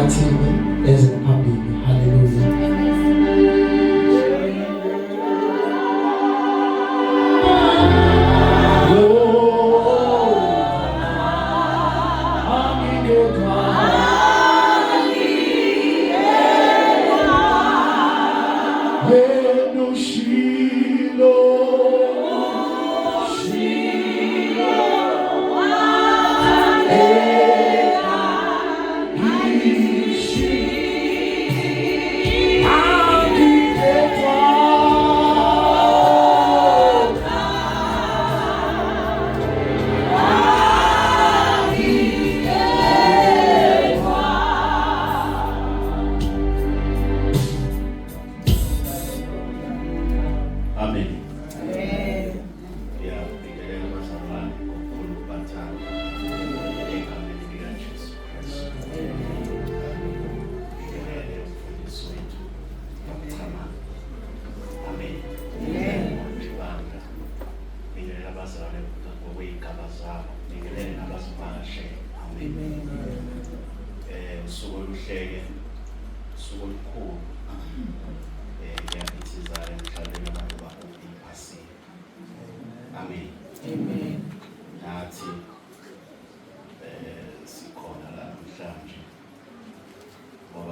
emkhathini eze phambili. Hallelujah.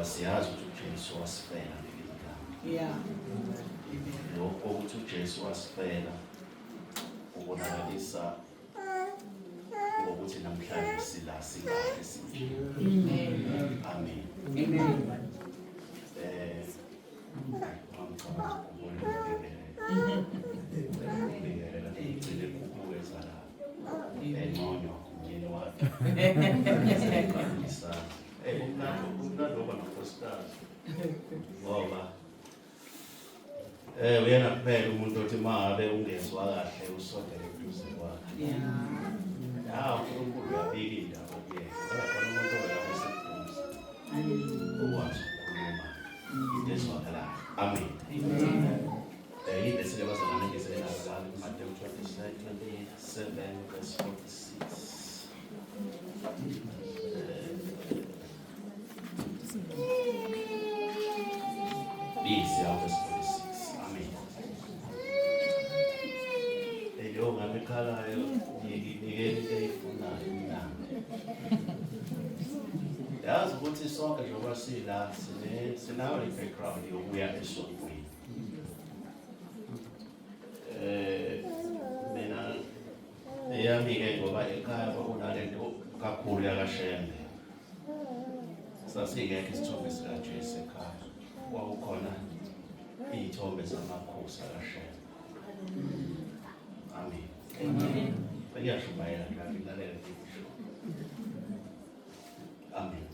Siyazi ukuthi uJesu wasifela ngegama. Lokho ukuthi uJesu wasifela ukubonakalisa ukuthi namhlanje sila singahle sinje. Amen. Uyena kuphela umuntu othi mabe ungezwa kahle usondele eduze kwakhe. uNkulunkulu uyabika indaba kuyena. Kodwa umuntu oyapha eseduze. Ukwazi ukukhuluma into ezwakalayo. Amen. Yile silebazana ngeselana ngalo Matthew 27 verse 46. Bisi out verse 46. Amen. Leyo ngamekhalayo ngikeni eyifunayo mnandi. Yazi ukuthi sonke njengoba sila sinayo i-background yokuya esontweni. Mina eyami-ke ngoba ekhaya kwakunalento kakhulu yakashembe. Sasingekho isithombe sikaJesu ekhaya. Kwakukhona iy'thombe zamakhosi akashembe. Amen. Amen. Ngiyashumayela ngilalela ngisho. Amen.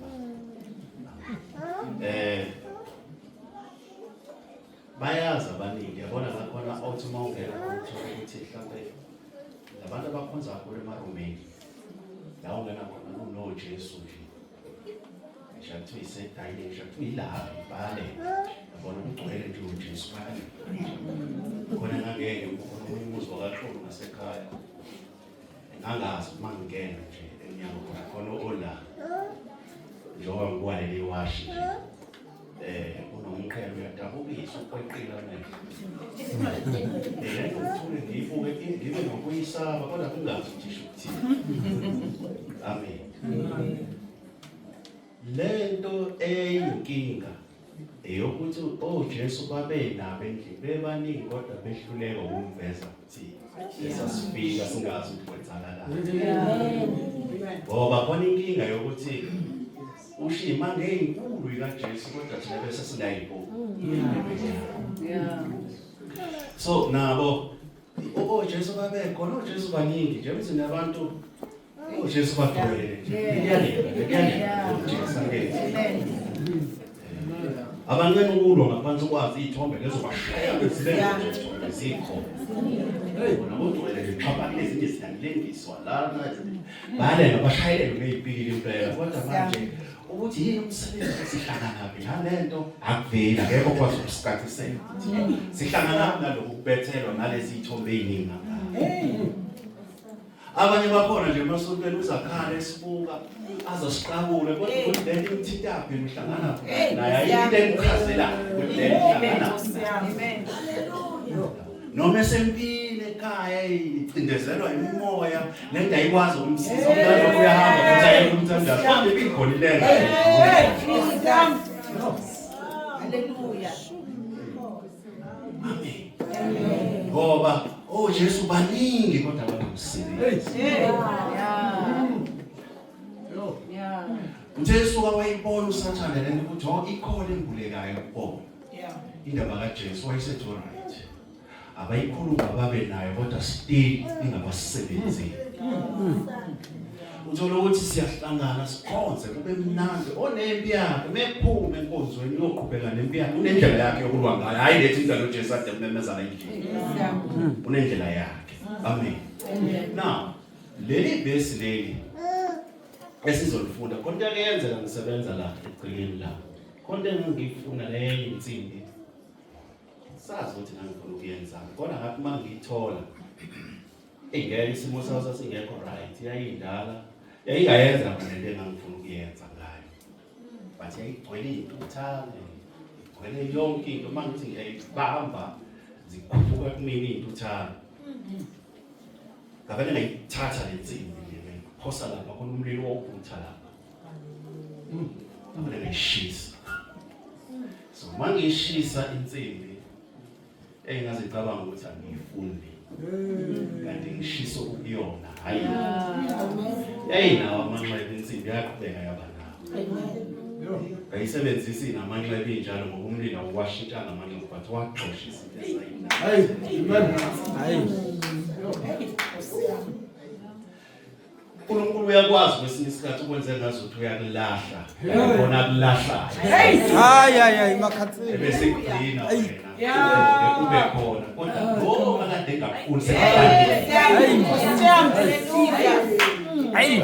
Bayazi abaningi yabona ngakhona othi uma ungena uthola ukuthi mhlawumbe labantu abakhonza kakhulu emaromeni la ungena khona unoJesu nje ngishathiwa isedayini ngishathiwa ilaha ibhale yabona ukugcwele nje uJesu bhale khona ngangeke ukhona umuzi wakaqobo ngasekhaya ngangazi uma ngingena nje emnyango khona ola njengoba ngikwalela iwashi nje unomqhele uyadabukisa ukweqila manje. Ngithule ngiyibuke ngibe nokuyisaba kodwa kungazi ngisho ukuthini. Amen. Lento eyinkinga eyokuthi oJesu babenabo endlini bebaningi kodwa behluleka ukumveza ukuthi esasifika singazi ukuthi kwenzakalani. Ngoba khona inkinga yokuthi ushima ngeinkulu ikaJesu kodwa thina bese singayibuki. So nabo oJesu babekhona oJesu baningi nje ukuthi nabantu oJesu bagcwele nje. Iyaleka uJesu angeke. Abancane ukulwa ngaphansi kwazi izithombe lezo bashaya bezilenge izithombe zikho. Bona bodwele ngeqhaphani ezinye ziyalengiswa lana bale ngabashayeli ngeyipikile impela kodwa manje ukuthi yini umsebenzi sihlangana nalento akuveli akekho kwazi ukusicacisela. Sihlangana nalokhu kubethelwa nalezi izithombe eziningi ngapha. Abanye bakhona nje emasontweni uzakhala esibuka azosiqabule kodwa ukuthi lento imthintaphi uhlangana naye ayinto emkhazela ukuthi lento ihlangana. Amen. Noma esempile ekhaya icindezelwa imimoya lento ayikwazi ukumsiza umntwana uyahamba futhi ayekuthandwa kodwa ikhona ilento. Haleluya. Amen. Ngoba Jesu baningi kodwa abanomsebenzi. Jesu wayibona usathane lento ukuthi ikhona engulekayo kubo. Indaba kaJesu wayesethi alright. Abayikhuluma babe nayo kodwa still ingabasebenzeli. Uthola ukuthi siyahlangana sikhonze kube mnandi onempi yakhe mephuma enkonzweni yoqhubeka nempi yakhe unendlela yakhe yokulwa ngayo hayi lethi indlela uJesu ade memezana endlini. Unendlela yakhe. Amen. Now leli verse leli esizolifunda konke kuyenzeka ngisebenza la eqhekeni la. Konke ngifuna le insimbi. Sazi ukuthi ngifuna ukuyenza kodwa ngathi mangiyithola engeke isimo sawo sasingekho right yayindala yayingayenza lento engangifuna ukuyenza ngayo but yayigcwele intuthane igcwele yonke into mangithi ngiyayibamba zikhuphuka kumina intuthane ngabane ngayithatha le nsimbi ngiphosa lapha khona umlilo wokuvutha lapha ngabane ngayishisa so mangishisa insimbi engazicabanga ukuthi angiyifundi kanti ngishiso ukuyona hayi yayinawo amanxeba insimbi yaqhubeka yaba nawo ayisebenzisi namanxeba injalo ngoba umlilo awashintshana namanxeba but waxosha izinto ezayinayo hayi uNkulunkulu uyakwazi kwesinye isikhathi ukwenza ngazuthi uyakulahla ubona kulahla hayi makhathini bese kugcina wena kube khona kodwa ngoba kade engafuni hayi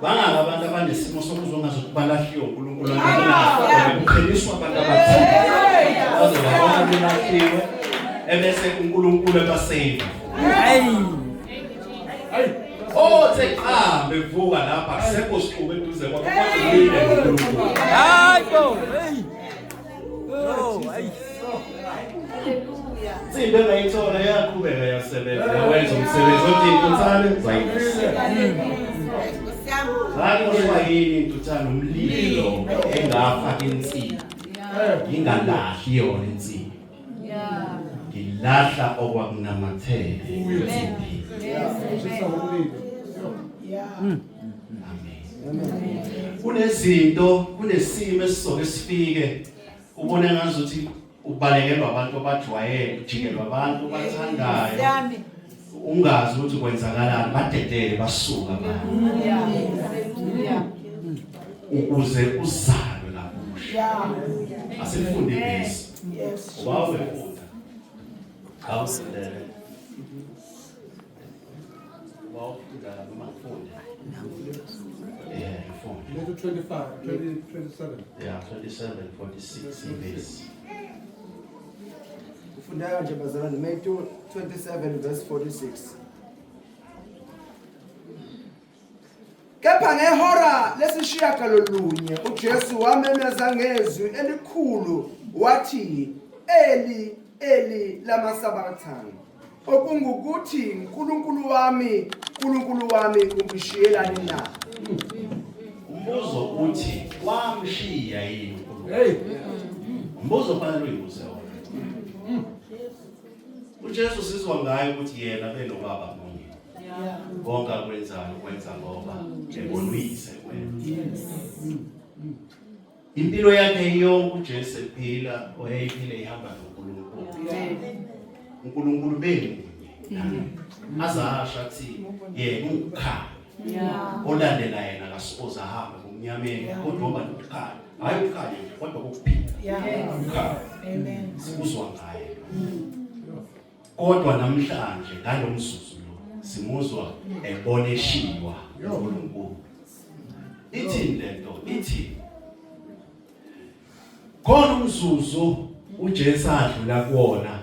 banga abantu abanesimo sokuzwa ngazuthi balahliwe uNkulunkulu akupheliswa abantu abathile bazobona belahliwe ebese uNkulunkulu ebasave hayi seqhambe evuka lapha akusekho siqubu eduze kwakho kodwa ulile uNkulunkulu hayibo hey hayi haleluya Simbe ngayithola yaqhubeka yasebenza yawenza umsebenzi othi intuthane zayisela Ngakho yini intuthane umlilo engafaka insimbi ingalahli yona insimbi ngilahla okwakunamathele insimbi kunezinto kunesimo esizoke sifike ubone ngazuthi ubalekelwa abantu abajwayele ujikelwa abantu bathandayo ungazi ukuthi kwenzakalani badedele basuka abantu ukuze uzalwe kabusha asifunde bese wawe ufunda awusindele wawufunda noma ufunda yeah ufunda 25 27 yeah 27 46 base Ufunda nje bazalwane Matthew 27 verse 46 Kepha ngehora lesishiyagalolunye uJesu wamemeza ngezwi elikhulu wathi Eli Eli lama sabachthani okungukuthi uNkulunkulu wami ungishiyelani na Umbuzo uthi wamshiya yini uNkulunkulu Umbuzo fanele uyibuze uJesu sizwa ngayo ukuthi yena benobaba munye konke akwenzayo ukwenza ngoba ebonise wena impilo yakhe yonke uJesu ephila oyayiphila ihamba noNkulunkulu uNkulunkulu bengunye azasha athi yena ukhanya olandela yena akasipoza hamba kumnyameni kodwa ngoba nokukhanya hayi ukhanya nje kodwa kokuphila amen sikuzwa ngaye kodwa namhlanje ngalomzuzu lo simuzwa eboneshiwa uNkulunkulu ithi lento ithi khona umzuzu uJesu adlula kuona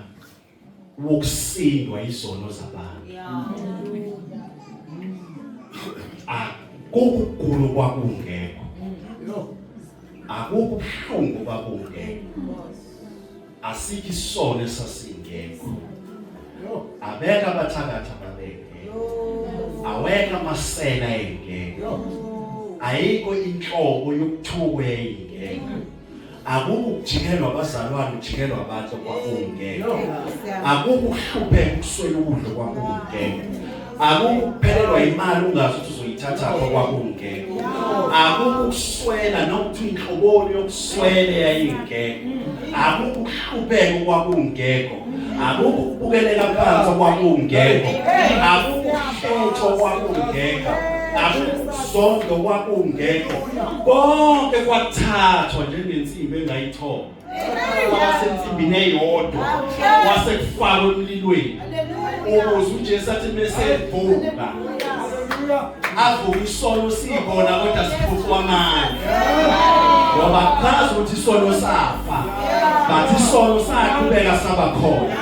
wokusindwa izono zabantu. Akukugulu kwakungekho. Akukubuhlungu kwakungekho. Asikho isono esasingekho. Abeka abathakatha babengekho. Aweka amasela engekho. Ayikho inhlobo yokuthukwa eyingekho. Akukujikelwa abazalwane ujikelwa abantu kwakungekho. Akukuhlupheka ukuswela ukudla kwakungekho. Akukuphelelwa imali ungazi ukuthi uzoyithatha kwakungekho. Akukuswela nokuthi inhloboni yokuswela yayingekho. Akukuhlupheka kwakungekho. Akukubukeleka phansi kwakungekho. Akukuhletho kwakungekho. Akukuzondo kwakungekho. Konke kwathathwa njengensimbi engayithoma. Wasensimbini eyodwa wasekufaka emlilweni. Ukuze uJesu athi mesevuka avuka isono sibona kodwa siphuthwa amandla. Ngoba kazi ukuthi isono safa. Bathi isono saqhubeka saba khona.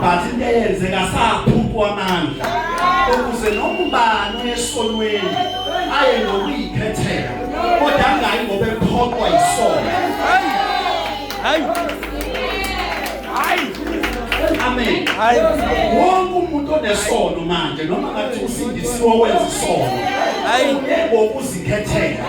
Bathi into eyenzeka saphuthwa amandla. Ukuze noma ubani esonweni aye ngokuyikhethela kodwa angayi ngoba ephoqwa isono. Amen. Wonke umuntu onesono manje noma ngathi usindisiwe wenza isono. Yebo ukuzikhethela.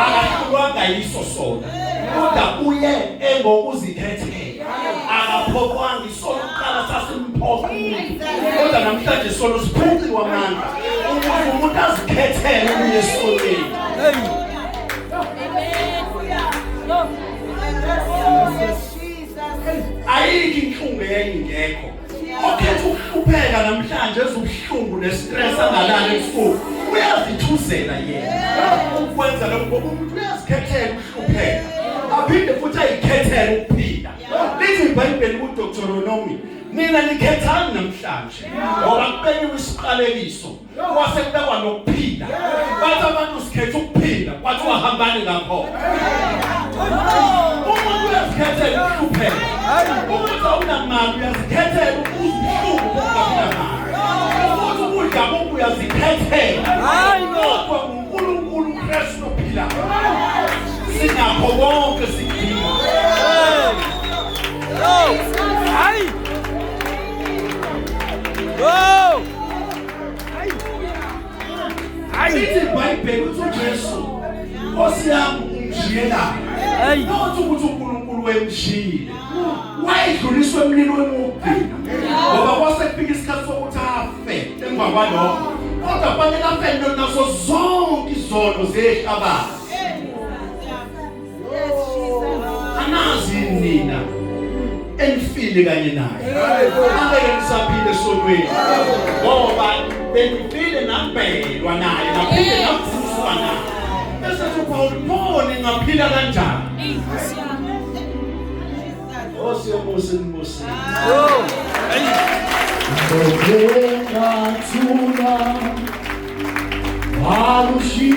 Akahlulwanga yiso sona. Kodwa uye engokuzikhethela. Akaphoqwanga isono uqala sasimphoqa umuntu. Kodwa namhlanje isono siphuciwe amandla. Ukuze umuntu azikhethele kuye esonweni. Ayikho inhlungu eyayingekho. Okhetha ukuhlupheka namhlanje ezobuhlungu nestress angalala ebusuku. Uyazithuzela yena. Ukwenza lokho ngoba umuntu uyazikhethela ukuhlupheka. Aphinde futhi ayikhethele ukuphila. Lithi iBhayibheli kuDeuteronomy, nina nikhethani namhlanje. Ngoba kubekiwe isiqalekiso. Kwase kubekwa nokuphila. Bathi abantu sikhetha ukuphila, kwathi wahambani ngakho. Umuntu uyazikhethela ukuhlupheka. Umuntu awunamali uyazikhethela ubuhlungu bokuphila naye. Umuntu ukudla konke uyazikhethela. Kodwa uNkulunkulu uKristu ophila. Sinakho konke sikudinga. Lithi iBhayibheli uthi uJesu Nkosi yami ungishiyela. Nothi ukuthi uNkulunkulu wemshiyile. Wayedluliswa emlilweni wokugcina. Ngoba kwase kufika isikhathi sokuthi afe emva kwalokho. Kodwa fanele afe nazo zonke izono zehlabathi. Anazi nina enfile kanye naye. Angeke nisaphile esonweni. Ngoba benifile nambelwa naye naphinde navuswa naye. Bese uPaul ngaphila kanjani? Siyobonga inkosi. Ngokwengathula walushi